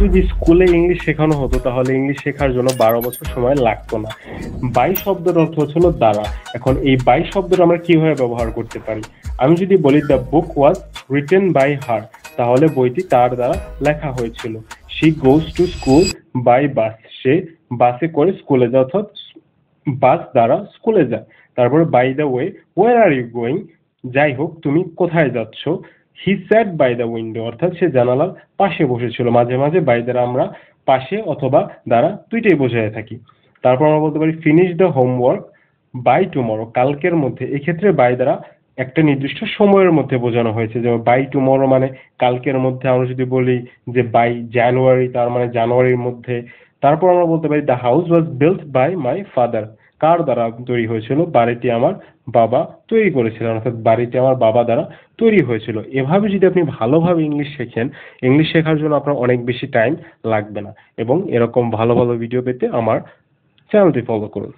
যদি স্কুলে ইংলিশ শেখানো হতো তাহলে ইংলিশ শেখার জন্য 12 বছর সময় লাগতো না। বাই শব্দের অর্থ হচ্ছিল দ্বারা। এখন এই বাই শব্দটা আমরা কিভাবে ব্যবহার করতে পারি? আমি যদি বলি the book was written by her, তাহলে বইটি তার দ্বারা লেখা হয়েছিল। She goes to school by bus, সে বাসে করে স্কুলে যায়, অর্থাৎ বাস দ্বারা স্কুলে যায়। তারপরে by the way, where are you going, যাই হোক তুমি কোথায় যাচ্ছ। He sat by the window, অর্থাৎ সে জানালার পাশে বসেছিল। মাঝে মাঝে বাই দ্বারা আমরা পাশে অথবা দ্বারা দুইটাই বোঝায় থাকি। তারপর আমরা বলতে পারি finish the homework by tomorrow, কালকের মধ্যে। এক্ষেত্রে বাই দ্বারা একটা নির্দিষ্ট সময়ের মধ্যে বোঝানো হয়েছে, যেমন বাই টুমরো মানে কালকের মধ্যে। আমরা যদি বলি যে বাই জানুয়ারি, তার মানে জানুয়ারির মধ্যে। তারপর আমরা বলতে পারি the house was built by my father, কার দ্বারা তৈরি হয়েছিল? বাড়িটি আমার বাবা তৈরি করেছিলেন, অর্থাৎ বাড়িটি আমার বাবা দ্বারা তৈরি হয়েছিল। এভাবে যদি আপনি ভালোভাবে ইংলিশ শেখেন, ইংলিশ শেখার জন্য আপনার অনেক বেশি টাইম লাগবে না। এবং এরকম ভালো ভালো ভিডিও পেতে আমার চ্যানেলটি ফলো করুন।